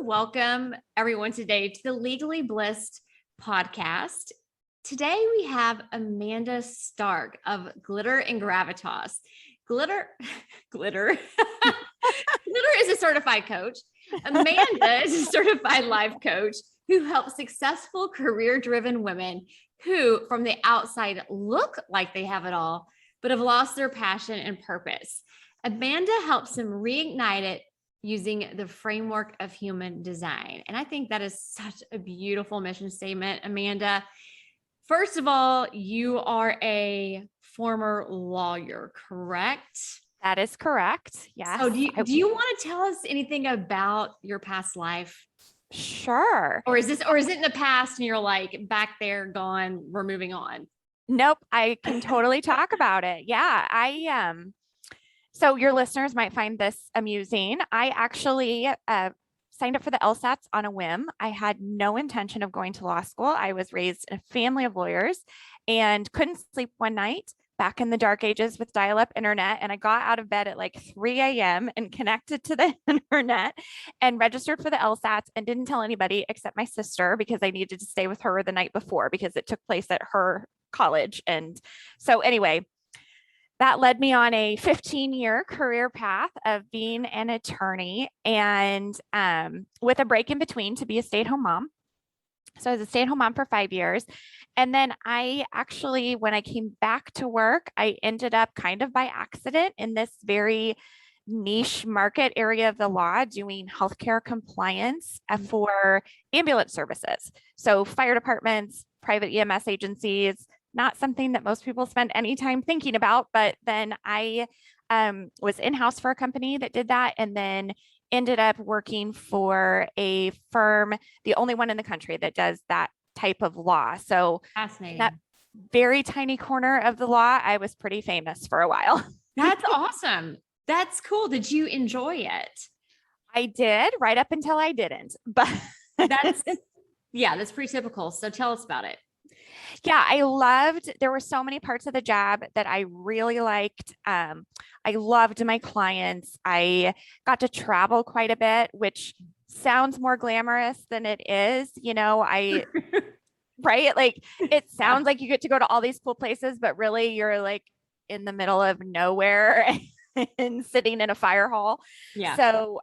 to welcome everyone today to the Legally Blissed podcast. Today we have Amanda Stark of Glitter and Gravitas. Glitter is a certified coach. Amanda is a certified life coach who helps successful career-driven women who from the outside look like they have it all, but have lost their passion and purpose. Amanda helps them reignite it using the framework of human design. And I think that is such a beautiful mission statement, Amanda. First of all, you are a former lawyer, correct? That is correct. Yes. So do you want to tell us anything about your past life? Sure. Or is it in the past and you're like back there gone, we're moving on? Nope. I can totally talk about it. Yeah. So your listeners might find this amusing. I actually signed up for the LSATs on a whim. I had no intention of going to law school. I was raised in a family of lawyers and couldn't sleep one night back in the dark ages with dial-up internet. And I got out of bed at like 3 a.m. and connected to the internet and registered for the LSATs and didn't tell anybody except my sister because I needed to stay with her the night before because it took place at her college. And so anyway, that led me on a 15-year career path of being an attorney and with a break in between to be a stay-at-home mom. So I was a stay-at-home mom for 5 years. And then I actually, when I came back to work, I ended up kind of by accident in this very niche market area of the law doing healthcare compliance for ambulance services. So fire departments, private EMS agencies, not something that most people spend any time thinking about, but then I was in-house for a company that did that and then ended up working for a firm, the only one in the country that does that type of law. So fascinating. That very tiny corner of the law, I was pretty famous for a while. That's awesome. That's cool. Did you enjoy it? I did, right up until I didn't, but that's pretty typical. So tell us about it. Yeah, there were so many parts of the job that I really liked. I loved my clients. I got to travel quite a bit, which sounds more glamorous than it is. Right? Like it sounds like you get to go to all these cool places, but really you're like in the middle of nowhere and sitting in a fire hall. Yeah. So,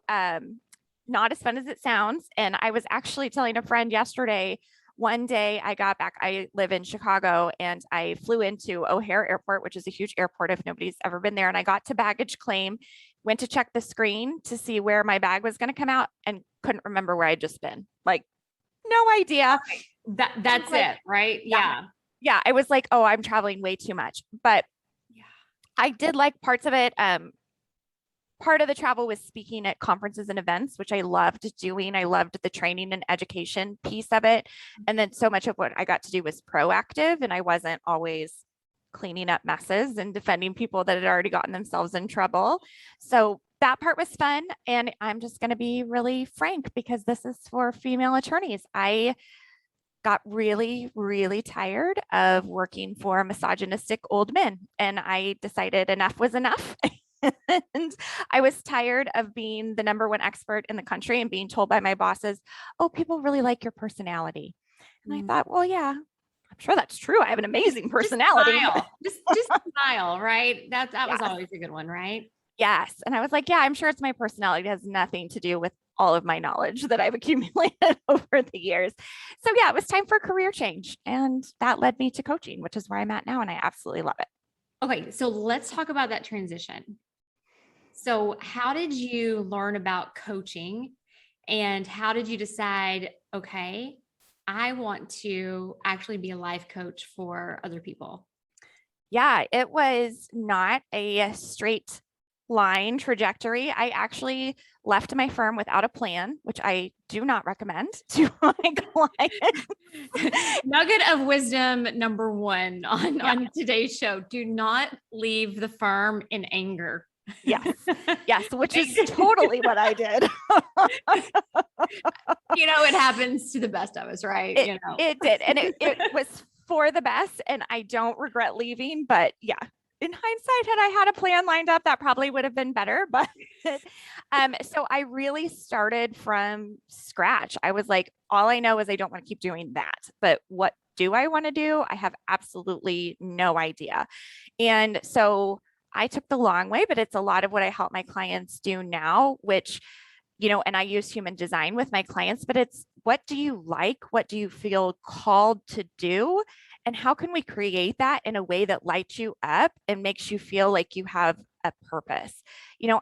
not as fun as it sounds. And I was actually telling a friend yesterday, one day I got back, I live in Chicago and I flew into O'Hare Airport, which is a huge airport if nobody's ever been there. And I got to baggage claim, went to check the screen to see where my bag was going to come out and couldn't remember where I'd just been. Like, no idea. That's it, right? Yeah. Yeah. I was like, oh, I'm traveling way too much, but yeah, I did like parts of it. Part of the travel was speaking at conferences and events, which I loved doing. I loved the training and education piece of it. And then so much of what I got to do was proactive and I wasn't always cleaning up messes and defending people that had already gotten themselves in trouble. So that part was fun. And I'm just going to be really frank because this is for female attorneys. I got really, really tired of working for misogynistic old men. And I decided enough was enough. And I was tired of being the number one expert in the country and being told by my bosses, oh, people really like your personality. And I thought, well, yeah, I'm sure that's true. I have an amazing personality. Just smile, right? That was always a good one, right? Yes. And I was like, yeah, I'm sure it's my personality. It has nothing to do with all of my knowledge that I've accumulated over the years. So yeah, it was time for a career change. And that led me to coaching, which is where I'm at now. And I absolutely love it. Okay. So let's talk about that transition. So how did you learn about coaching and how did you decide, okay, I want to actually be a life coach for other people? Yeah, it was not a straight line trajectory. I actually left my firm without a plan, which I do not recommend to my clients. Nugget of wisdom number one on today's show. Do not leave the firm in anger. Yes, which is totally what I did. It happens to the best of us, right? It did. And it was for the best. And I don't regret leaving, but yeah. in hindsight, had I had a plan lined up, that probably would have been better. But so I really started from scratch. I was like, all I know is I don't want to keep doing that. But what do I want to do? I have absolutely no idea. And so I took the long way, but it's a lot of what I help my clients do now, which, and I use human design with my clients, but it's what do you like? What do you feel called to do? And how can we create that in a way that lights you up and makes you feel like you have a purpose?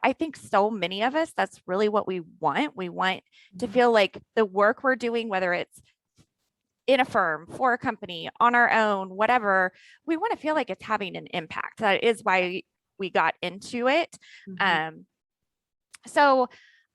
I think so many of us, that's really what we want. We want to feel like the work we're doing, whether it's in a firm, for a company, on our own, whatever, we want to feel like it's having an impact. That is why we got into it. So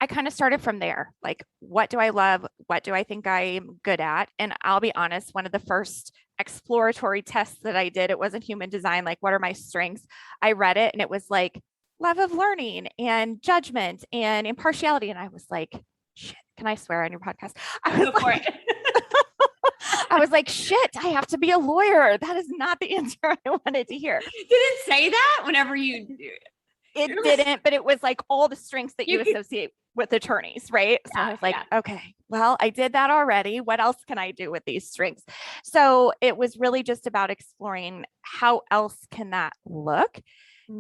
I kind of started from there. Like, what do I love? What do I think I'm good at? And I'll be honest, one of the first exploratory tests that I did, it wasn't human design. Like, what are my strengths? I read it and it was like love of learning and judgment and impartiality. And I was like, shit, can I swear on your podcast? I was like, shit, I have to be a lawyer. That is not the answer I wanted to hear. Did it say that whenever you do it? It didn't, but it was like all the strengths that you associate with attorneys, right? So I was like, okay, well, I did that already. What else can I do with these strengths? So it was really just about exploring how else can that look?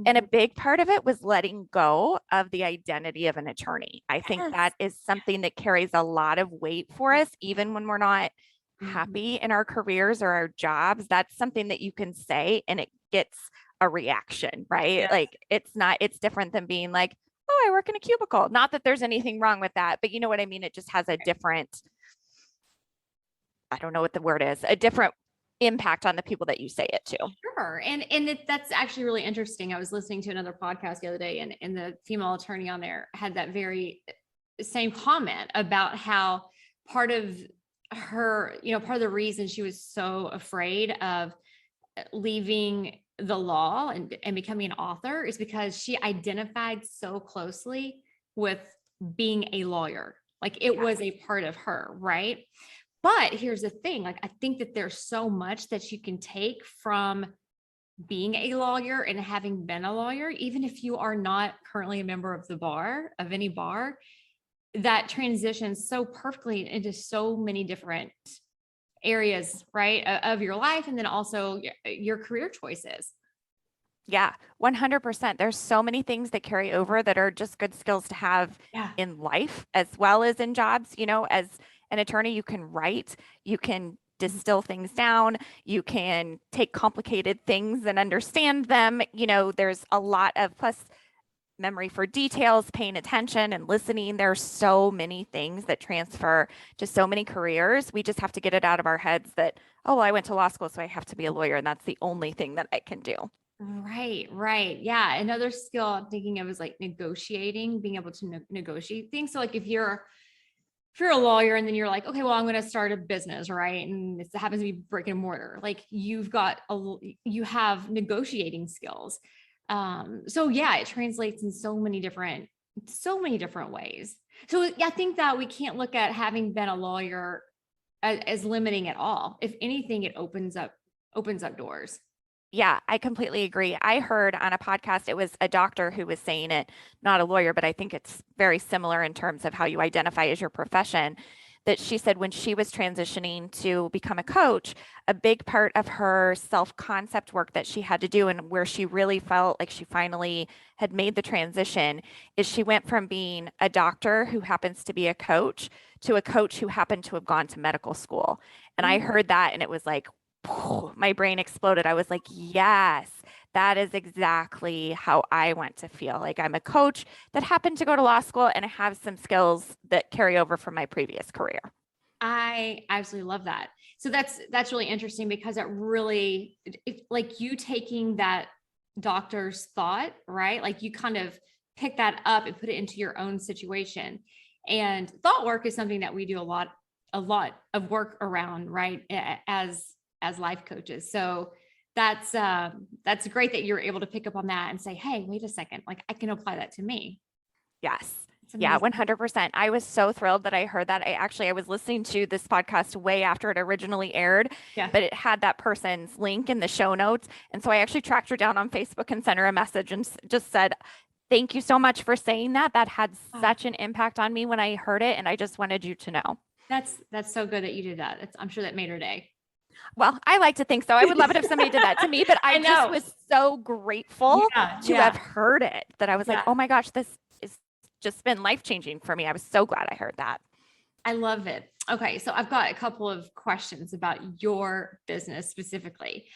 And a big part of it was letting go of the identity of an attorney. I think that is something that carries a lot of weight for us, even when we're not happy in our careers or our jobs. That's something that you can say and it gets a reaction, right? Like it's different than being like, oh, I work in a cubicle. Not that there's anything wrong with that, but you know what I mean? It just has a different, I don't know what the word is, a different impact on the people that you say it to. Sure. And that's actually really interesting. I was listening to another podcast the other day and the female attorney on there had that very same comment about how part of her, part of the reason she was so afraid of leaving the law and becoming an author is because she identified so closely with being a lawyer. Like it was a part of her, right? But here's the thing, like I think that there's so much that you can take from being a lawyer and having been a lawyer, even if you are not currently a member of the bar, of any bar, that transitions so perfectly into so many different areas, right, of your life. And then also your career choices. Yeah, 100%. There's so many things that carry over that are just good skills to have in life as well as in jobs. As an attorney, you can write, you can distill things down, you can take complicated things and understand them. There's a lot of plus memory for details, paying attention and listening. There's so many things that transfer to so many careers. We just have to get it out of our heads that, oh, I went to law school, so I have to be a lawyer. And that's the only thing that I can do. Right. Yeah. Another skill I'm thinking of is like negotiating, being able to negotiate things. So like if you're a lawyer and then you're like, okay, well, I'm going to start a business, right? And it happens to be brick and mortar. Like you have negotiating skills. So yeah, it translates in so many different ways. So I think that we can't look at having been a lawyer as limiting at all. If anything, it opens up doors. Yeah, I completely agree. I heard on a podcast, it was a doctor who was saying it, not a lawyer, but I think it's very similar in terms of how you identify as your profession, that she said when she was transitioning to become a coach, a big part of her self-concept work that she had to do and where she really felt like she finally had made the transition is she went from being a doctor who happens to be a coach to a coach who happened to have gone to medical school. And I heard that and it was like, my brain exploded. I was like, yes, that is exactly how I want to feel. Like I'm a coach that happened to go to law school and I have some skills that carry over from my previous career. I absolutely love that. So that's really interesting because it really, like you taking that doctor's thought, right? Like you kind of pick that up and put it into your own situation. And thought work is something that we do a lot of work around, right? As life coaches. So that's great that you're able to pick up on that and say, hey, wait a second, like I can apply that to me. Yes. Yeah, amazing. 100%. I was so thrilled that I heard that. I was listening to this podcast way after it originally aired, Yeah. but it had that person's link in the show notes. And so I actually tracked her down on Facebook and sent her a message and just said, thank you so much for saying that. That had Ah, such an impact on me when I heard it. And I just wanted you to know. that's so good that you did that. I'm sure that made her day. Well, I like to think so. I would love it if somebody did that to me, but I I just know. was so grateful Yeah. to Yeah. have heard it that I was like, Yeah. oh my gosh, this is just been life-changing for me. I was so glad I heard that. I love it. Okay. So I've got a couple of questions about your business specifically.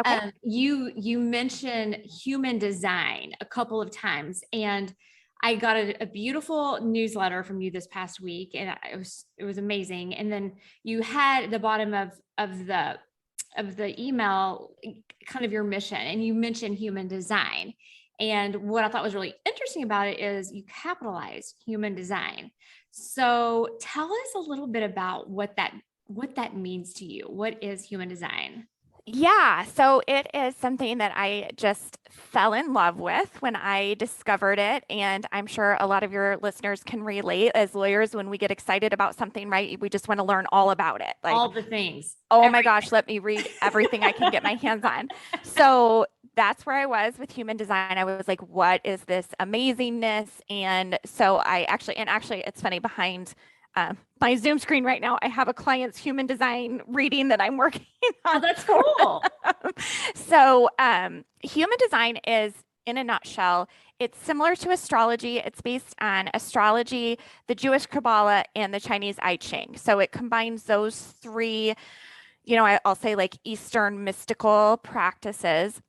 Okay. You mentioned human design a couple of times, and I got a beautiful newsletter from you this past week, and it was amazing. And then you had at the bottom of the email kind of your mission, and you mentioned human design. And what I thought was really interesting about it is you capitalized human design. So tell us a little bit about what that means to you. What is human design? Yeah, so it is something that I just fell in love with when I discovered it. And I'm sure a lot of your listeners can relate. As lawyers, when we get excited about something, right, we just want to learn all about it. Like, All the things. oh my gosh, let me read everything I can get my hands on. So that's where I was with human design. I was like, what is this amazingness? And so actually, it's funny, behind my Zoom screen right now, I have a client's human design reading that I'm working on. Oh, that's cool. So human design is, in a nutshell, it's similar to astrology. It's based on astrology, the Jewish Kabbalah, and the Chinese I Ching. So it combines those three, I'll say like Eastern mystical practices.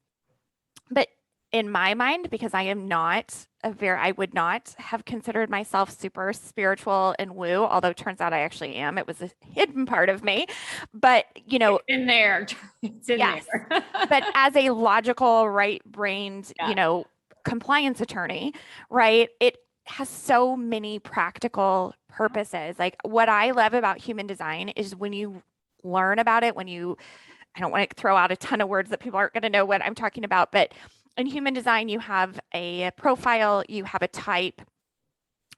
But in my mind, because I am not I would not have considered myself super spiritual and woo, although it turns out I actually am. It was a hidden part of me. But, It's in there. It's in yes. there. But as a logical, right-brained, Yeah. compliance attorney, right? It has so many practical purposes. Like what I love about human design is when you learn about it, I don't want to throw out a ton of words that people aren't going to know what I'm talking about, but in human design, you have a profile, you have a type,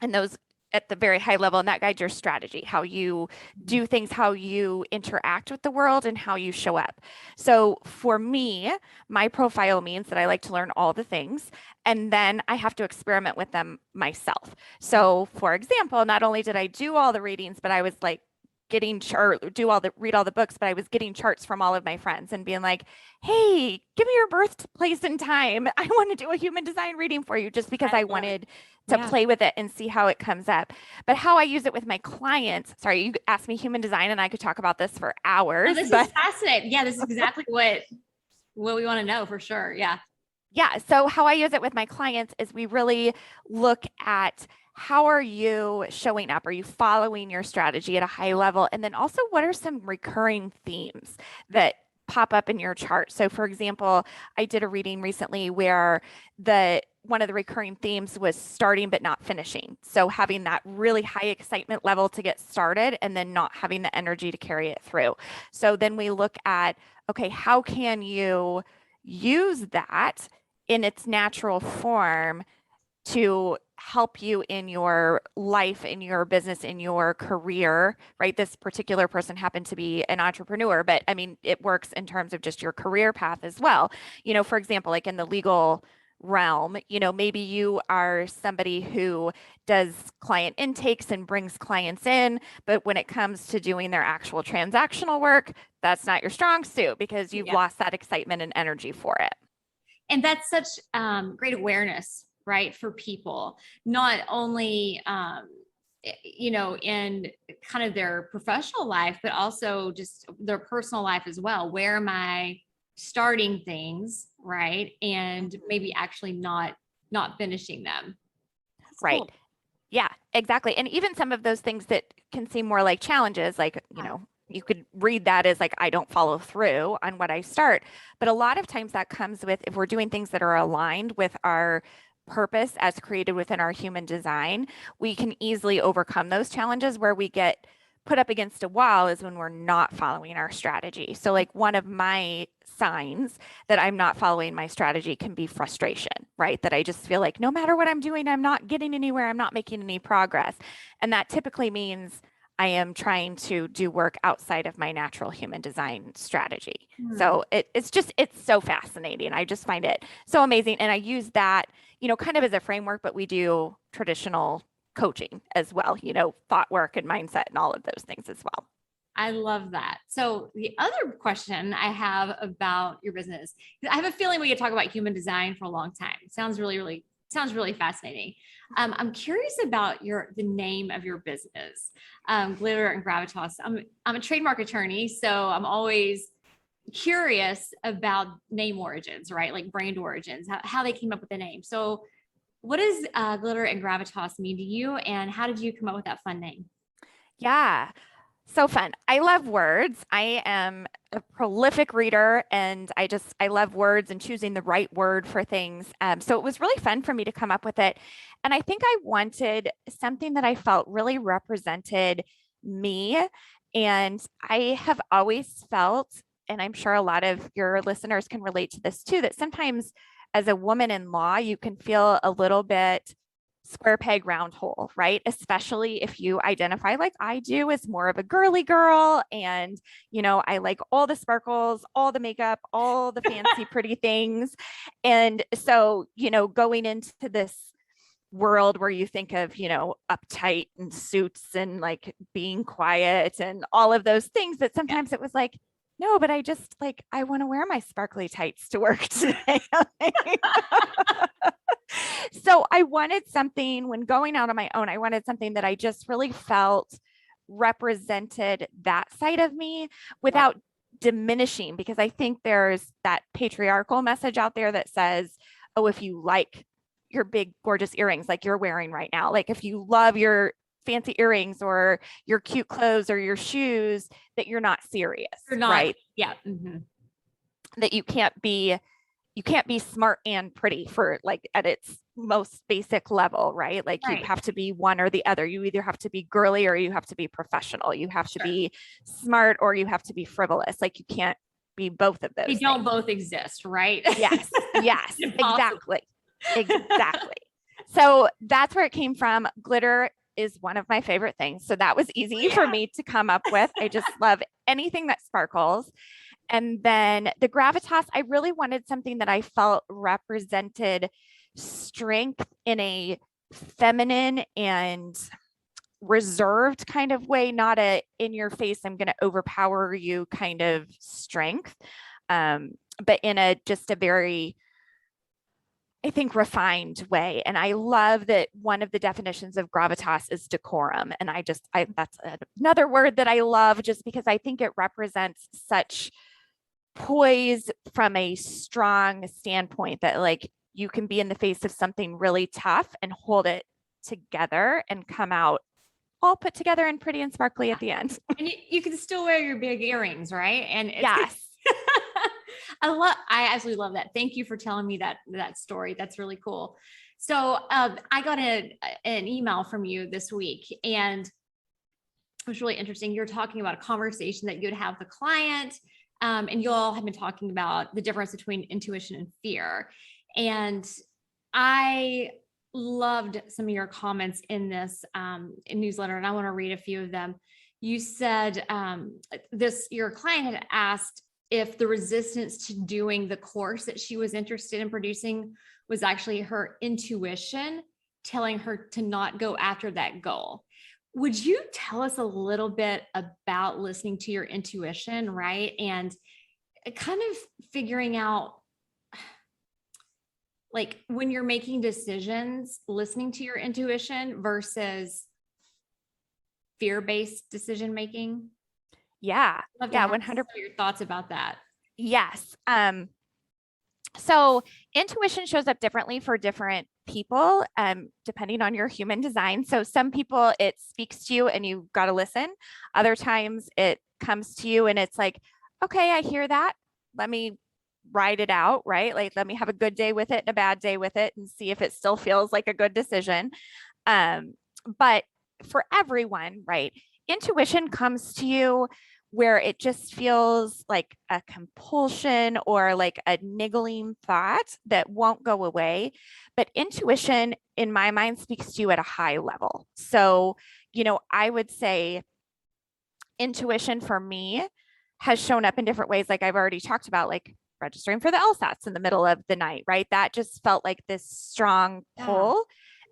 and those at the very high level, and that guides your strategy, how you do things, how you interact with the world, and how you show up. So for me, my profile means that I like to learn all the things, and then I have to experiment with them myself. So for example, not only did I do all the readings, but I was like read all the books, but I was getting charts from all of my friends and being like, hey, give me your birthplace and time. I want to do a human design reading for you, just because I wanted to play with it and see how it comes up. But how I use it with my clients, sorry, you asked me human design and I could talk about this for hours. Oh, this is fascinating. Yeah, this is exactly what we want to know for sure. Yeah. Yeah. So how I use it with my clients is we really look at how are you showing up? Are you following your strategy at a high level? And then also, what are some recurring themes that pop up in your chart? So for example, I did a reading recently where one of the recurring themes was starting but not finishing. So having that really high excitement level to get started and then not having the energy to carry it through. So then we look at, okay, how can you use that in its natural form to help you in your life, in your business, in your career, right? This particular person happened to be an entrepreneur, but I mean, it works in terms of just your career path as well. For example, like in the legal realm, maybe you are somebody who does client intakes and brings clients in, but when it comes to doing their actual transactional work, that's not your strong suit because you've lost that excitement and energy for it. And that's such great awareness, right, for people, not only in kind of their professional life, but also just their personal life as well. Where am I starting things, right, and maybe actually not finishing them? That's right. Cool. Yeah, exactly. And even some of those things that can seem more like challenges, like, you could read that as like, I don't follow through on what I start. But a lot of times that comes with, if we're doing things that are aligned with our purpose as created within our human design, we can easily overcome those challenges where we get put up against a wall is when we're not following our strategy. So like one of my signs that I'm not following my strategy can be frustration, right? That I just feel like no matter what I'm doing, I'm not getting anywhere, I'm not making any progress. And that typically means I am trying to do work outside of my natural human design strategy. So it's so fascinating. I just find it so amazing. And I use that, kind of as a framework, but we do traditional coaching as well, thought work and mindset and all of those things as well. I love that. So the other question I have about your business, I have a feeling we could talk about human design for a long time. It sounds really fascinating. I'm curious about the name of your business, Glitter and Gravitas. I'm a trademark attorney, so I'm always curious about name origins, right? Like brand origins, how they came up with the name. So what does Glitter and Gravitas mean to you, and how did you come up with that fun name? Yeah. So fun. I love words. I am a prolific reader and I love words and choosing the right word for things. So it was really fun for me to come up with it. And I think I wanted something that I felt really represented me. And I have always felt, and I'm sure a lot of your listeners can relate to this too, that sometimes as a woman in law, you can feel a little bit square peg round hole, right? Especially if you identify like I do as more of a girly girl and, I like all the sparkles, all the makeup, all the fancy pretty things. And so, going into this world where you think of, uptight and suits and like being quiet and all of those things, that sometimes it was like, no, but I just like, I want to wear my sparkly tights to work today. So I wanted something when going out on my own, I wanted something that I just really felt represented that side of me without diminishing, because I think there's that patriarchal message out there that says, oh, if you like your big, gorgeous earrings like you're wearing right now, like if you love your fancy earrings or your cute clothes or your shoes, that you're not serious. You're not, right? Yeah. Mm-hmm. That you can't be smart and pretty for like at its most basic level, right? Like you have to be one or the other. You either have to be girly or you have to be professional. You have to be smart or you have to be frivolous. Like you can't be both of those. They don't both exist, right? Yes. Yes. Exactly. So that's where it came from. Glitter is one of my favorite things. So that was easy for me to come up with. I just love anything that sparkles. And then the gravitas, I really wanted something that I felt represented strength in a feminine and reserved kind of way, not a in your face, I'm going to overpower you kind of strength, but in just a very, I think, refined way. And I love that one of the definitions of gravitas is decorum. And that's another word that I love just because I think it represents such poise from a strong standpoint that like you can be in the face of something really tough and hold it together and come out all put together and pretty and sparkly at the end. And you can still wear your big earrings, right? And yes. I absolutely love that. Thank you for telling me that story. That's really cool. So I got an email from you this week and it was really interesting. You're talking about a conversation that you'd have with a client. And you all have been talking about the difference between intuition and fear. And I loved some of your comments in this newsletter, and I want to read a few of them. You said your client had asked if the resistance to doing the course that she was interested in producing was actually her intuition telling her to not go after that goal. Would you tell us a little bit about listening to your intuition, right? And kind of figuring out, like when you're making decisions, listening to your intuition versus fear-based decision-making? Yeah. Yeah. 100%. Your thoughts about that? Yes. So intuition shows up differently for different people, depending on your human design. So some people, it speaks to you and you got to listen. Other times it comes to you and it's like, okay, I hear that. Let me ride it out, right? Like, let me have a good day with it and a bad day with it and see if it still feels like a good decision. But for everyone, right, intuition comes to you where it just feels like a compulsion or like a niggling thought that won't go away. But intuition, in my mind, speaks to you at a high level. So, I would say intuition for me has shown up in different ways, like I've already talked about, like registering for the LSATs in the middle of the night, right? That just felt like this strong pull,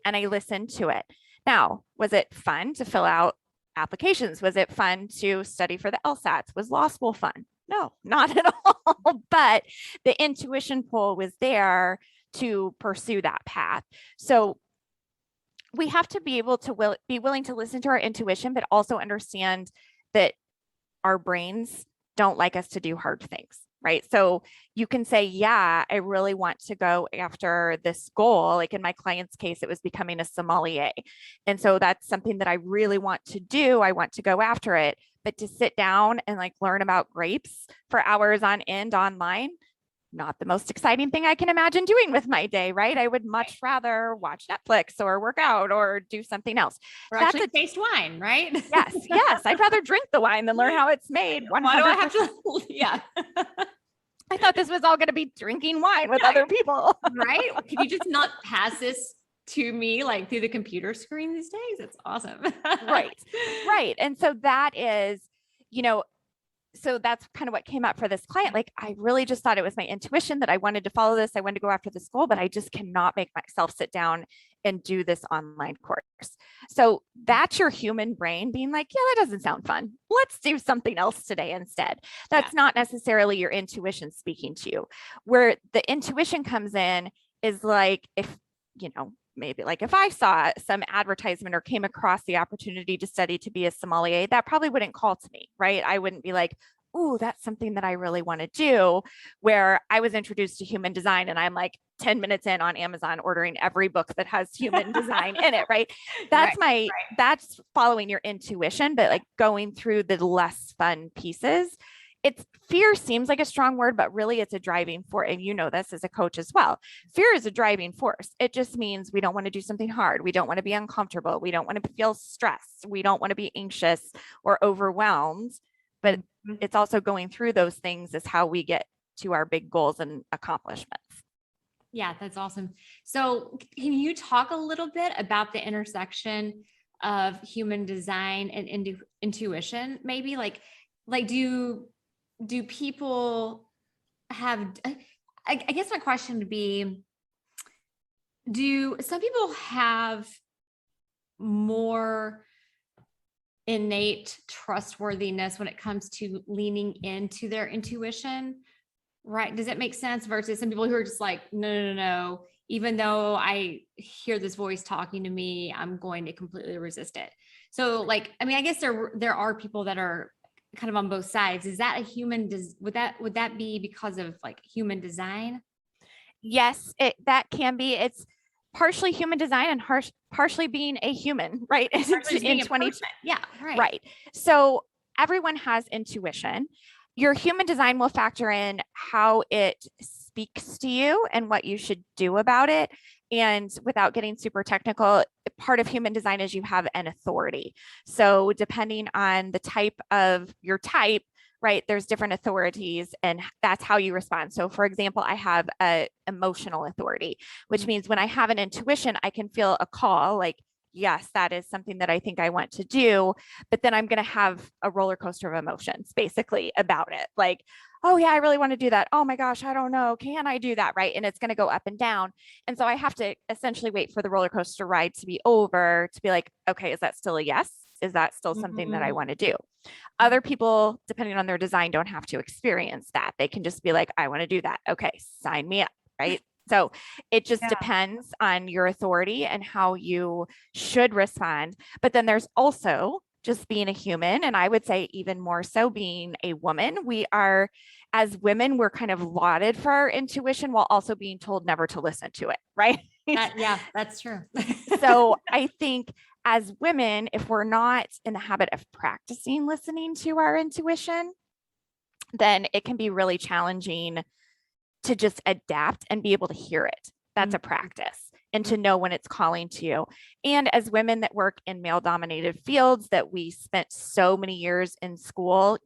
and I listened to it. Now, was it fun to fill out applications? Was it fun to study for the LSATs? Was law school fun? No, not at all. But the intuition pull was there to pursue that path. So we have to be able to be willing to listen to our intuition, but also understand that our brains don't like us to do hard things, right? So you can say, yeah, I really want to go after this goal. Like in my client's case, it was becoming a sommelier. And so that's something that I really want to do. I want to go after it. But to sit down and like learn about grapes for hours on end online, not the most exciting thing I can imagine doing with my day, right? I would much rather watch Netflix or work out or do something else. Or actually taste wine, right? Yes. I'd rather drink the wine than learn how it's made. Why do I have to? Yeah. I thought this was all going to be drinking wine with other people. Right? Can you just not pass this to me like through the computer screen these days? It's awesome. Right. And so that is, so that's kind of what came up for this client. Like, I really just thought it was my intuition that I wanted to follow this. I wanted to go after this goal, but I just cannot make myself sit down and do this online course. So that's your human brain being like, yeah, that doesn't sound fun. Let's do something else today instead. That's not necessarily your intuition speaking to you. Where the intuition comes in is like, if, maybe like if I saw some advertisement or came across the opportunity to study to be a sommelier, that probably wouldn't call to me, right? I wouldn't be like, ooh, that's something that I really want to do. Where I was introduced to human design and I'm like 10 minutes in on Amazon ordering every book that has human design in it, right? That's following your intuition, but like going through the less fun pieces. It's fear seems like a strong word, but really it's a driving force. And you know this as a coach as well. Fear is a driving force. It just means we don't want to do something hard. We don't want to be uncomfortable. We don't want to feel stressed. We don't want to be anxious or overwhelmed. But it's also going through those things is how we get to our big goals and accomplishments. Yeah, that's awesome. So can you talk a little bit about the intersection of human design and intuition? Maybe like do people have, I guess my question would be, do some people have more innate trustworthiness when it comes to leaning into their intuition, right? Does that make sense? Versus some people who are just like, no, even though I hear this voice talking to me, I'm going to completely resist it. So like, I mean, I guess there are people that are kind of on both sides. Is that a human, would that be because of like human design? Yes, that can be. It's partially human design and partially being a human, right? In 20. Yeah, right. Right. So everyone has intuition. Your human design will factor in how it speaks to you and what you should do about it. And without getting super technical, part of human design is you have an authority. So depending on the type of your type, right, there's different authorities and that's how you respond. So for example, I have a emotional authority, which means when I have an intuition, I can feel a call like, yes, that is something that I think I want to do. But then I'm going to have a roller coaster of emotions basically about it. Like, oh yeah, I really want to do that. Oh my gosh, I don't know. Can I do that? Right. And it's going to go up and down. And so I have to essentially wait for the roller coaster ride to be over to be like, okay, is that still a yes? Is that still something that I want to do? Other people, depending on their design, don't have to experience that. They can just be like, I want to do that. Okay, sign me up. Right. So it just depends on your authority and how you should respond. But then there's also just being a human. And I would say even more so being a woman. We are, as women, we're kind of lauded for our intuition while also being told never to listen to it. Right. Yeah, that's true. So I think as women, if we're not in the habit of practicing listening to our intuition, then it can be really challenging to just adapt and be able to hear it. That's a practice. and to know when it's calling to you. And as women that work in male dominated fields that we spent so many years in school,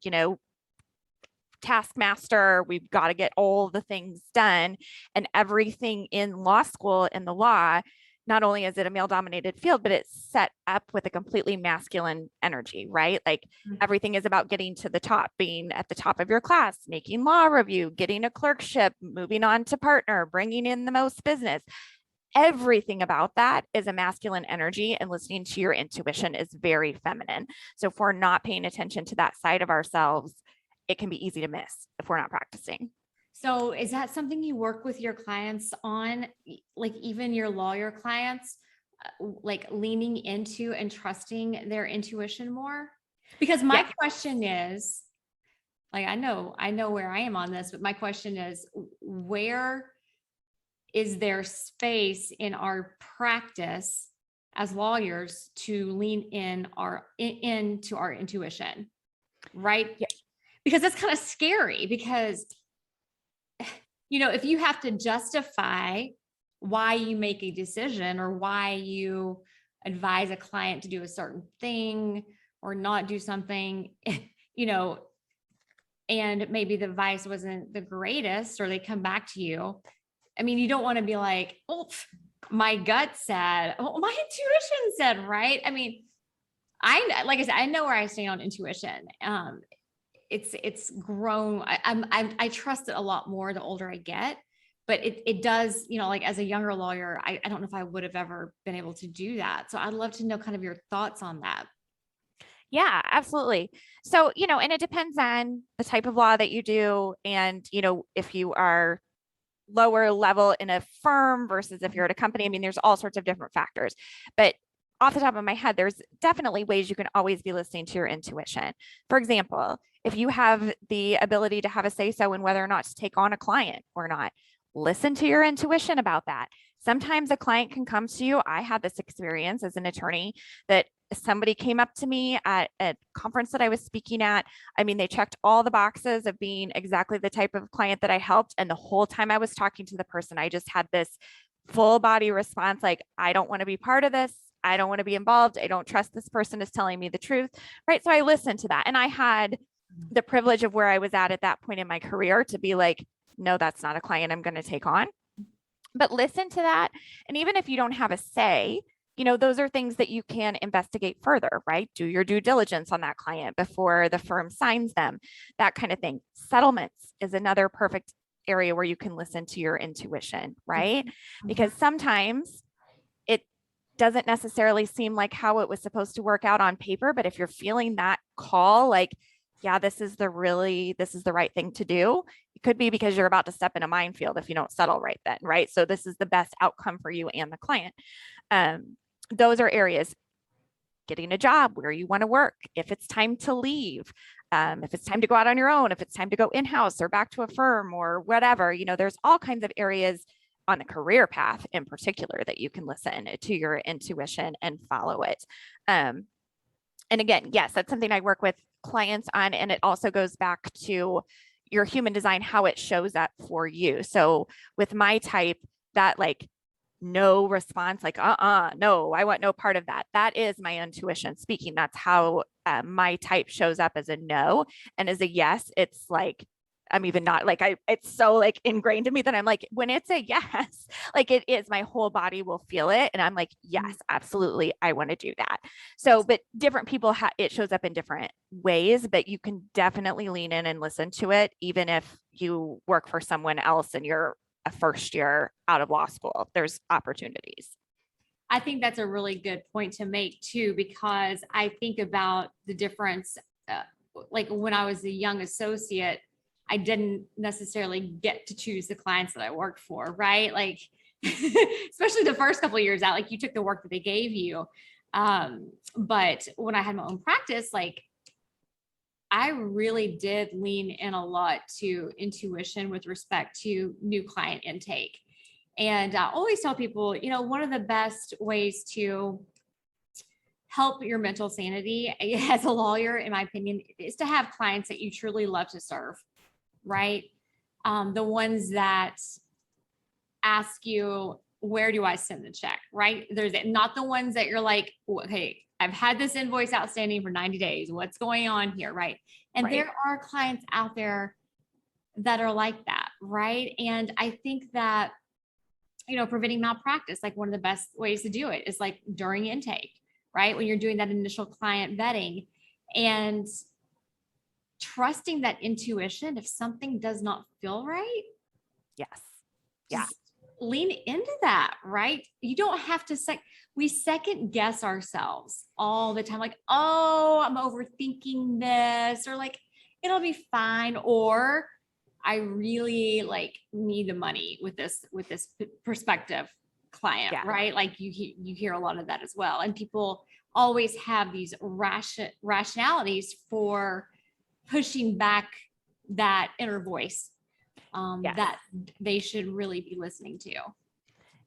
taskmaster, we've got to get all the things done, and everything in law school in the law, not only is it a male dominated field, but it's set up with a completely masculine energy, right? Like everything is about getting to the top, being at the top of your class, making law review, getting a clerkship, moving on to partner, bringing in the most business. Everything about that is a masculine energy, and listening to your intuition is very feminine. So if we're not paying attention to that side of ourselves, it can be easy to miss if we're not practicing. So is that something you work with your clients on, like even your lawyer clients, like leaning into and trusting their intuition more? Because my question is, like, I know where I am on this, but my question is, where is there space in our practice as lawyers to lean into our intuition, right? Yeah. Because that's kind of scary, because if you have to justify why you make a decision or why you advise a client to do a certain thing or not do something, and maybe the advice wasn't the greatest, or they come back to you. I mean, you don't want to be like, oh, my gut said, oh, my intuition said, right? I mean, like I said, I know where I stand on intuition. It's grown. I trust it a lot more the older I get, but it does, like as a younger lawyer, I don't know if I would have ever been able to do that. So I'd love to know kind of your thoughts on that. Yeah, absolutely. So, and it depends on the type of law that you do. And, if you are lower level in a firm versus if you're at a company, I mean, there's all sorts of different factors, but off the top of my head, there's definitely ways you can always be listening to your intuition. For example, if you have the ability to have a say-so in whether or not to take on a client or not, listen to your intuition about that. Sometimes a client can come to you. I had this experience as an attorney that somebody came up to me at a conference that I was speaking at. I mean, they checked all the boxes of being exactly the type of client that I helped. And the whole time I was talking to the person, I just had this full body response, like, I don't want to be part of this. I don't want to be involved. I don't trust this person is telling me the truth. Right. So I listened to that. And I had the privilege of where I was at that point in my career to be like, no, that's not a client I'm going to take on. But listen to that. And even if you don't have a say, those are things that you can investigate further, right? Do your due diligence on that client before the firm signs them, that kind of thing. Settlements is another perfect area where you can listen to your intuition, right? Because sometimes it doesn't necessarily seem like how it was supposed to work out on paper, but if you're feeling that call, like, yeah, this is the right thing to do. It could be because you're about to step in a minefield if you don't settle right then, right? So this is the best outcome for you and the client. Those are areas. Getting a job, where you want to work, if it's time to leave, if it's time to go out on your own, if it's time to go in-house or back to a firm or whatever, there's all kinds of areas on the career path in particular that you can listen to your intuition and follow it. And again, yes, that's something I work with clients on. And it also goes back to your human design, how it shows up for you. So with my type, that like no response, like, no, I want no part of that. That is my intuition speaking. That's how my type shows up as a no. And as a yes, it's like, I'm even not like, it's so like ingrained in me that I'm like, when it's a yes, like it is, my whole body will feel it. And I'm like, yes, absolutely. I want to do that. So, but different people, it shows up in different ways, but you can definitely lean in and listen to it, even if you work for someone else and you're a first year out of law school. There's opportunities. I think that's a really good point to make too, because I think about the difference. Like when I was a young associate, I didn't necessarily get to choose the clients that I worked for, right? Like, especially the first couple of years out, like you took the work that they gave you. But when I had my own practice, like I really did lean in a lot to intuition with respect to new client intake. And I always tell people, one of the best ways to help your mental sanity as a lawyer, in my opinion, is to have clients that you truly love to serve, right? The ones that ask you, where do I send the check, right? There's not the ones that you're like, okay, I've had this invoice outstanding for 90 days. What's going on here, right? And there are clients out there that are like that, right? And I think that, preventing malpractice, like one of the best ways to do it is like during intake, right? When you're doing that initial client vetting and trusting that intuition, if something does not feel right. Yes. Yeah. Lean into that, right? You don't have to we second guess ourselves all the time. Like, oh, I'm overthinking this, or like, it'll be fine. Or I really like need the money with this prospective client, right? Like you hear a lot of that as well. And people always have these rationalities for pushing back that inner voice that they should really be listening to.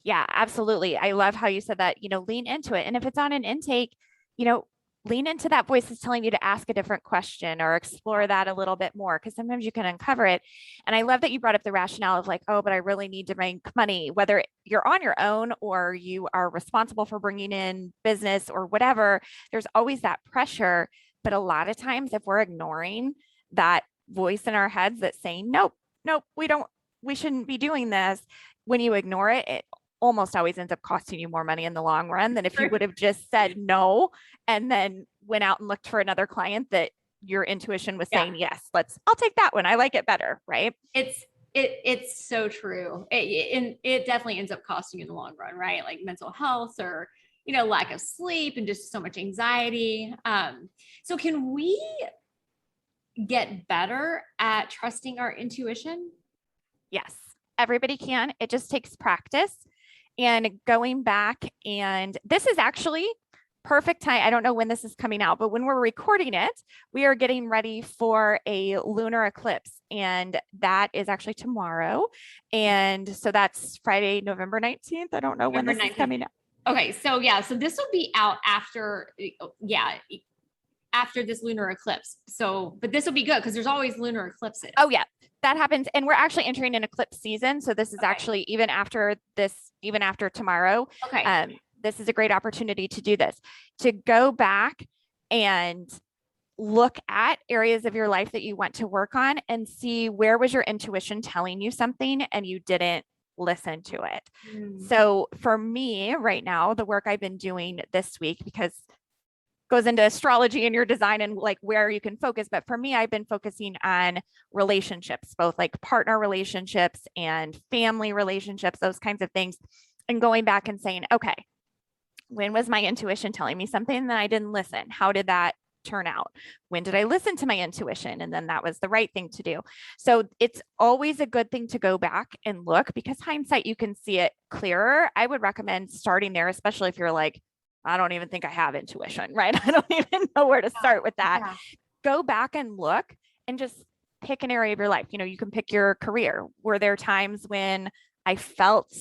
Yeah, absolutely. I love how you said that, lean into it. And if it's on an intake, lean into that voice that's telling you to ask a different question or explore that a little bit more, because sometimes you can uncover it. And I love that you brought up the rationale of like, oh, but I really need to make money, whether you're on your own or you are responsible for bringing in business or whatever. There's always that pressure. But a lot of times if we're ignoring that voice in our heads that's saying, nope, we shouldn't be doing this. When you ignore it, it almost always ends up costing you more money in the long run than if you would have just said no and then went out and looked for another client that your intuition was saying, yes, I'll take that one. I like it better. Right. It's so true. It definitely ends up costing you in the long run, right? Like mental health or, lack of sleep and just so much anxiety. So can we get better at trusting our intuition? Yes, everybody can. It just takes practice and going back. And this is actually perfect time. I don't know when this is coming out, but when we're recording it, we are getting ready for a lunar eclipse. And that is actually tomorrow. And so that's Friday, November 19th. I don't know when this is coming out. Okay. So this will be out after this lunar eclipse. So, but this will be good because there's always lunar eclipses. Oh yeah, that happens. And we're actually entering an eclipse season. So this is actually even after tomorrow. Okay. This is a great opportunity to do this, to go back and look at areas of your life that you want to work on and see where was your intuition telling you something and you didn't listen to it. So for me right now, the work I've been doing this week, because goes into astrology and your design and like where you can focus. But for me, I've been focusing on relationships, both like partner relationships and family relationships, those kinds of things. And going back and saying, okay, when was my intuition telling me something that I didn't listen? How did that turn out? When did I listen to my intuition? And then that was the right thing to do. So it's always a good thing to go back and look, because hindsight, you can see it clearer. I would recommend starting there, especially if you're like, I don't even think I have intuition, right? I don't even know where to start with that. Yeah. Go back and look and just pick an area of your life. You can pick your career. Were there times when I felt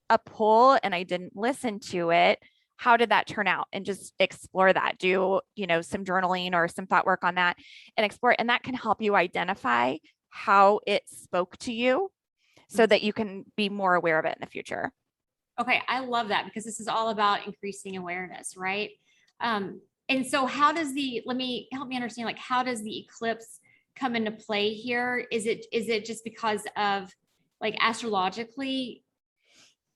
a pull and I didn't listen to it? How did that turn out? And just explore that. Do, some journaling or some thought work on that and explore it. And that can help you identify how it spoke to you so that you can be more aware of it in the future. Okay. I love that, because this is all about increasing awareness, right? And so help me understand, like, how does the eclipse come into play here? Is it just because of like astrologically,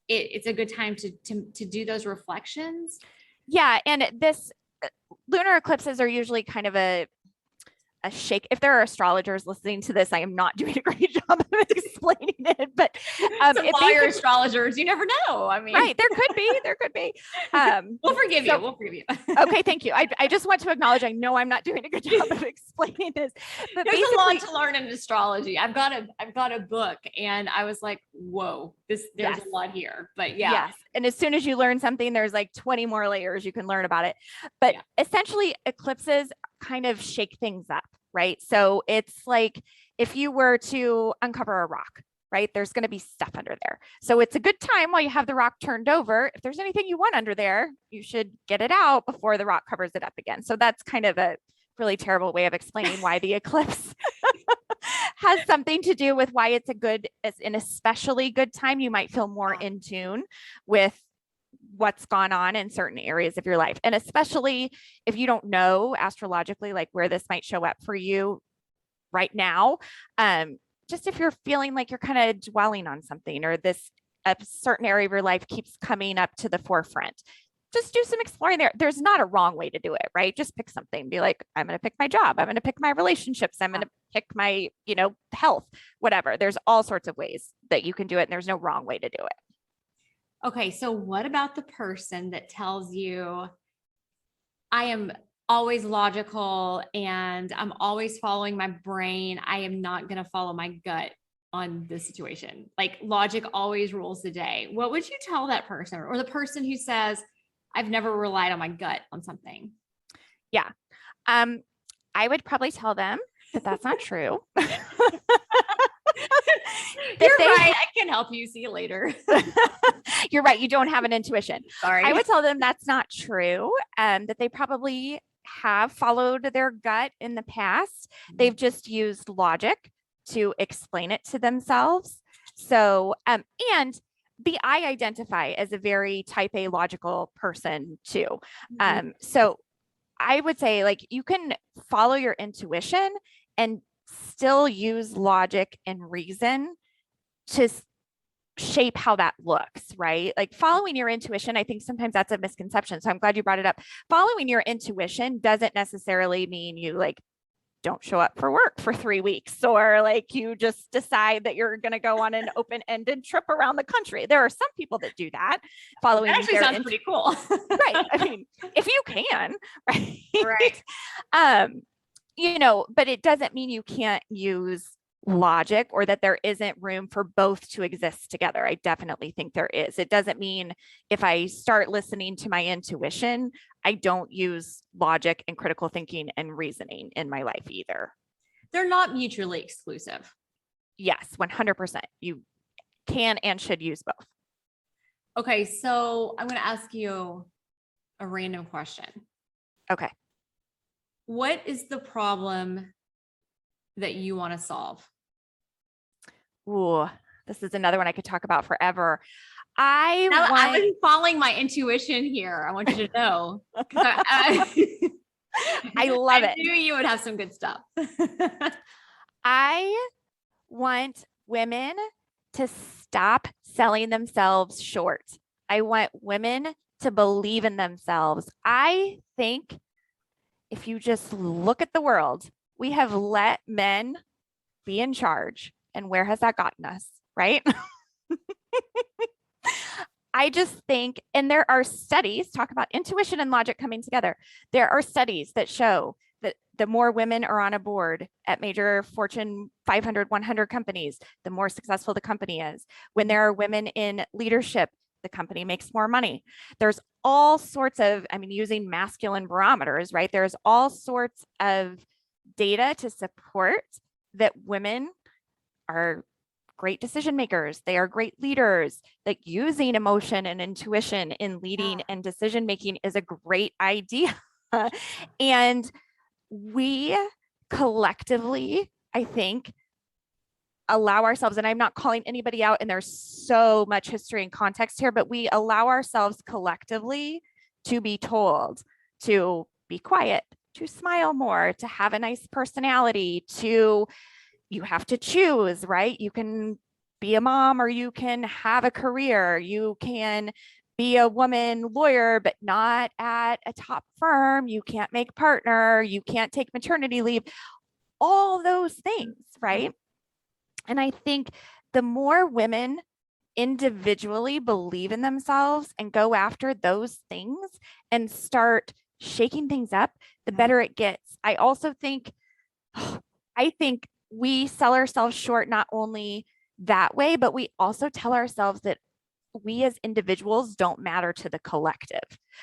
it's a good time to do those reflections? Yeah. And this lunar eclipses are usually kind of a shake. If there are astrologers listening to this, I am not doing a great job of explaining it, but while you're astrologers, you never know. I mean, right. There could be. We'll forgive you. We'll forgive you. Okay. Thank you. I just want to acknowledge, I know I'm not doing a good job of explaining this, but there's a lot to learn in astrology. I've got a book and I was like, whoa, there's a lot here, but yeah. Yes. And as soon as you learn something, there's like 20 more layers you can learn about it. But essentially eclipses kind of shake things up, right? So it's like if you were to uncover a rock, right? There's going to be stuff under there. So it's a good time while you have the rock turned over. If there's anything you want under there, you should get it out before the rock covers it up again. So that's kind of a really terrible way of explaining why the eclipse has something to do with why it's an especially good time. You might feel more in tune with what's gone on in certain areas of your life. And especially if you don't know astrologically, like where this might show up for you right now. Just if you're feeling like you're kind of dwelling on something, or a certain area of your life keeps coming up to the forefront, just do some exploring there. There's not a wrong way to do it, right? Just pick something. Be like, I'm going to pick my job. I'm going to pick my relationships. I'm going to pick my, health, whatever. There's all sorts of ways that you can do it. And there's no wrong way to do it. Okay. So what about the person that tells you, I am always logical and I'm always following my brain. I am not going to follow my gut on this situation. Like logic always rules the day. What would you tell that person, or the person who says, I've never relied on my gut on something? Yeah. I would probably tell them that that's not true. You're right. I can help you. See you later. You're right. You don't have an intuition. Sorry. I would tell them that's not true. That they probably have followed their gut in the past. They've just used logic to explain it to themselves. So, and I identify as a very type A logical person too. So I would say like you can follow your intuition and still use logic and reason to shape how that looks, right? Like following your intuition, I think sometimes that's a misconception. So I'm glad you brought it up. Following your intuition doesn't necessarily mean you like don't show up for work for 3 weeks, or like you just decide that you're going to go on an open-ended trip around the country. There are some people that do that. Following that actually sounds pretty cool. Right. I mean, if you can, right. Right. But it doesn't mean you can't use logic, or that there isn't room for both to exist together. I definitely think there is. It doesn't mean if I start listening to my intuition, I don't use logic and critical thinking and reasoning in my life either. They're not mutually exclusive. Yes, 100%. You can and should use both. Okay. So I'm going to ask you a random question. Okay. What is the problem that you want to solve? Ooh, this is another one I could talk about forever. I've been following my intuition here. I want you to know. I love it. I knew you would have some good stuff. I want women to stop selling themselves short. I want women to believe in themselves. I think if you just look at the world, we have let men be in charge. And where has that gotten us, right? I just think, and there are studies, talk about intuition and logic coming together. There are studies that show that the more women are on a board at major Fortune 500, 100 companies, the more successful the company is. When there are women in leadership, the company makes more money. There's all sorts of, using masculine barometers, right? There's all sorts of data to support that women are great decision makers. They are great leaders. Like using emotion and intuition in leading and decision making is a great idea. And we collectively, I think, allow ourselves, and I'm not calling anybody out, and there's so much history and context here, but we allow ourselves collectively to be told to be quiet, to smile more, to have a nice personality, you have to choose, right? You can be a mom, or you can have a career. You can be a woman lawyer, but not at a top firm. You can't make partner. You can't take maternity leave. All those things, right? And I think the more women individually believe in themselves and go after those things and start shaking things up, the better it gets. I also think, we sell ourselves short not only that way, but we also tell ourselves that we as individuals don't matter to the collective.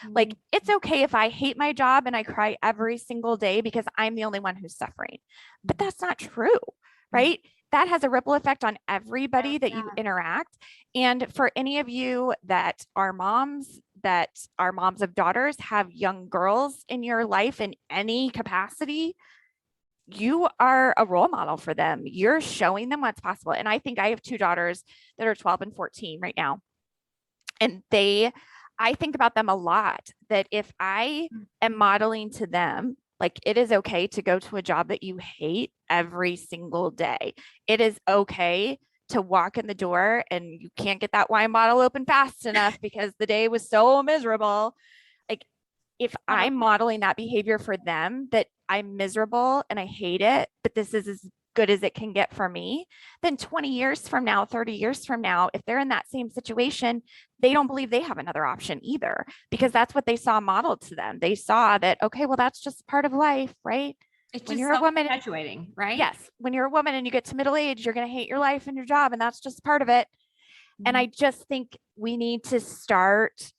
Like, it's okay if I hate my job and I cry every single day because I'm the only one who's suffering, but that's not true, right? That has a ripple effect on everybody that you interact. And for any of you that are moms of daughters, have young girls in your life in any capacity, you are a role model for them. You're showing them what's possible. And I think I have two daughters that are 12 and 14 right now. And I think about them a lot, that if I am modeling to them, like, it is okay to go to a job that you hate every single day. It is okay to walk in the door and you can't get that wine bottle open fast enough because the day was so miserable. Like, if I'm modeling that behavior for them, that I'm miserable and I hate it, but this is as good as it can get for me, then 20 years from now, 30 years from now, if they're in that same situation, they don't believe they have another option either, because that's what they saw modeled to them. They saw that, okay, well, that's just part of life, right? It's When just you're a woman, perpetuating, right? yes, when you're a woman and you get to middle age, you're going to hate your life and your job, and that's just part of it. And I just think we need to start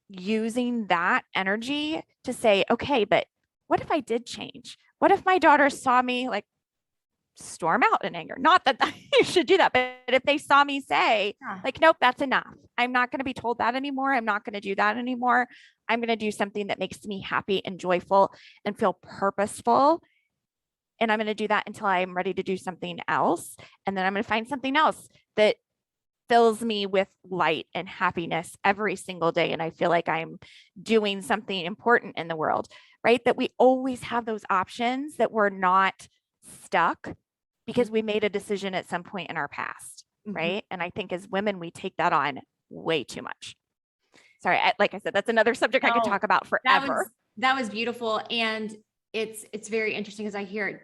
using that energy to say, okay, but what if I did change? What if my daughter saw me like storm out in anger? Not that you should do that, but if they saw me say, like, nope, that's enough. I'm not going to be told that anymore. I'm not going to do that anymore. I'm going to do something that makes me happy and joyful and feel purposeful. And I'm going to do that until I'm ready to do something else. And then I'm going to find something else that fills me with light and happiness every single day. And I feel like I'm doing something important in the world, right? That we always have those options, that we're not stuck because we made a decision at some point in our past, right? And I think as women, we take that on way too much. Sorry, like I said, that's another subject I could talk about forever. That was beautiful. And it's very interesting because I hear it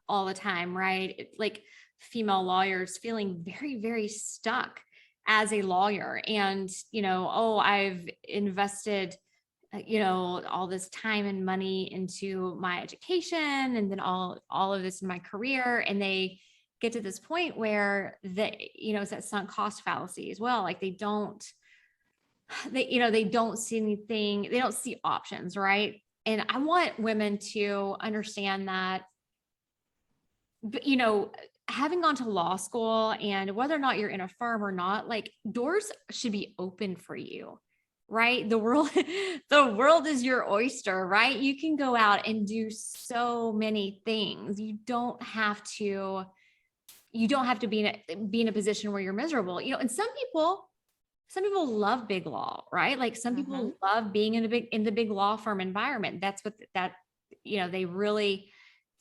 all the time, right? It's like female lawyers feeling very, very stuck as a lawyer. And, oh, I've invested, all this time and money into my education and then all of this in my career. And they get to this point where it's that sunk cost fallacy as well. Like they don't see anything, they don't see options. Right. And I want women to understand that, having gone to law school and whether or not you're in a firm or not, like doors should be open for you. Right? The world is your oyster, right? You can go out and do so many things. You don't have to be in a position where you're miserable. And some people love big law, right? Like some people love being in the big law firm environment. That's what they really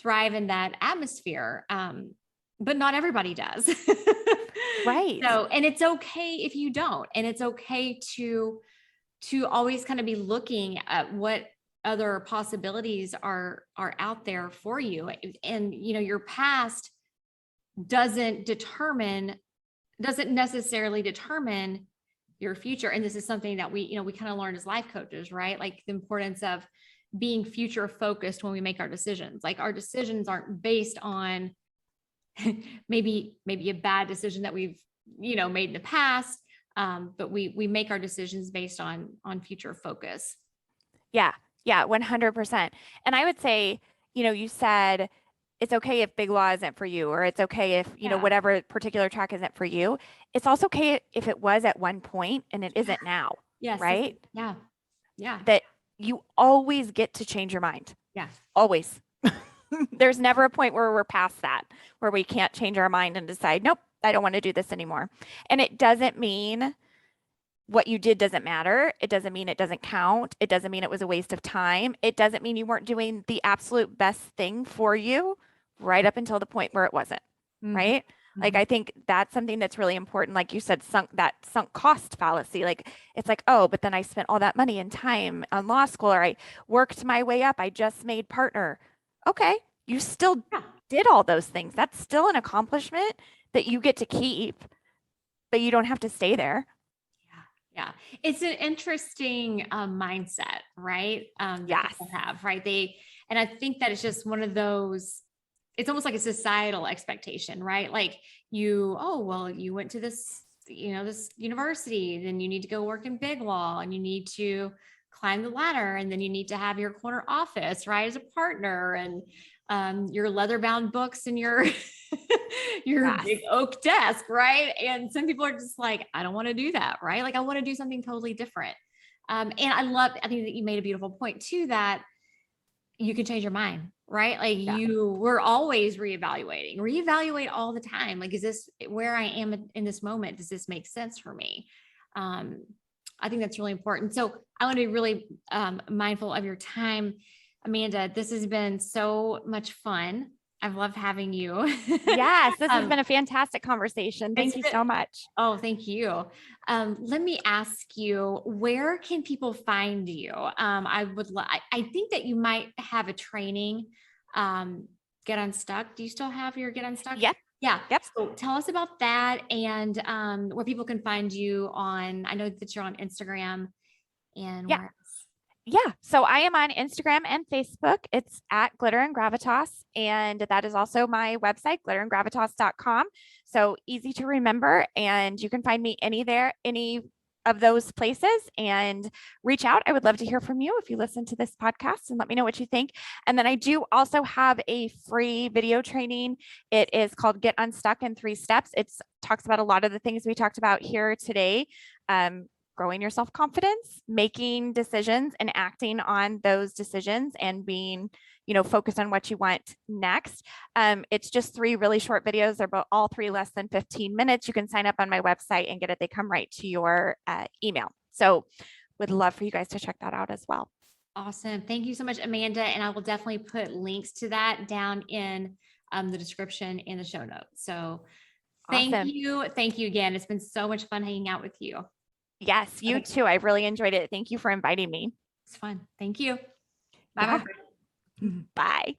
thrive in that atmosphere. But not everybody does. Right. So, and it's okay if you don't, and it's okay to always kind of be looking at what other possibilities are out there for you. And, your past doesn't necessarily determine your future. And this is something that we kind of learned as life coaches, right? Like the importance of being future focused when we make our decisions. Like our decisions aren't based on maybe a bad decision that we've, made in the past. But we make our decisions based on future focus. Yeah. 100%. And I would say, you said it's okay if big law isn't for you, or it's okay if, whatever particular track isn't for you. It's also okay if it was at one point and it isn't now. Yes. Right? Yeah. That you always get to change your mind. Yeah. Always. There's never a point where we're past that, where we can't change our mind and decide, nope, I don't want to do this anymore. And it doesn't mean what you did doesn't matter. It doesn't mean it doesn't count. It doesn't mean it was a waste of time. It doesn't mean you weren't doing the absolute best thing for you right up until the point where it wasn't. Right? Like, I think that's something that's really important. Like you said, sunk cost fallacy. Like, it's like, oh, but then I spent all that money and time on law school, or I worked my way up. I just made partner. Okay. You still did all those things. That's still an accomplishment that you get to keep, but you don't have to stay there. Yeah. It's an interesting mindset, right? That people have, right? And I think that it's just one of those, it's almost like a societal expectation, right? Like you went to this, this university, then you need to go work in big law and you need to climb the ladder, and then you need to have your corner office, right? As a partner, and your leather bound books and your big oak desk, right? And some people are just like, I don't want to do that, right? Like I want to do something totally different. And I think that you made a beautiful point too, that you can change your mind, right? Like we're always reevaluate all the time. Like, is this where I am in this moment? Does this make sense for me? I think that's really important. So I want to be really mindful of your time. Amanda, this has been so much fun. I've loved having you. Yes, this has been a fantastic conversation. Thank you so much. Oh, thank you. Let me ask you, where can people find you? I think that you might have a training, Get Unstuck. Do you still have your Get Unstuck? Yep. Yeah. Yep. So tell us about that and where people can find you on. I know that you're on Instagram and where else? Yeah. So I am on Instagram and Facebook. It's at Glitter and Gravitas. And that is also my website, glitterandgravitas.com. So easy to remember. And you can find me any of those places and reach out. I would love to hear from you if you listen to this podcast and let me know what you think. And then I do also have a free video training. It is called Get Unstuck in 3 Steps. It talks about a lot of the things we talked about here today. Growing your self-confidence, making decisions and acting on those decisions and being, focused on what you want next. It's just 3 really short videos. They're all 3 less than 15 minutes. You can sign up on my website and get it. They come right to your email. So would love for you guys to check that out as well. Awesome. Thank you so much, Amanda. And I will definitely put links to that down in the description and the show notes. So thank you. Thank you again. It's been so much fun hanging out with you. Yes, you too. I've really enjoyed it. Thank you for inviting me. It's fun. Thank you. Bye-bye. Bye.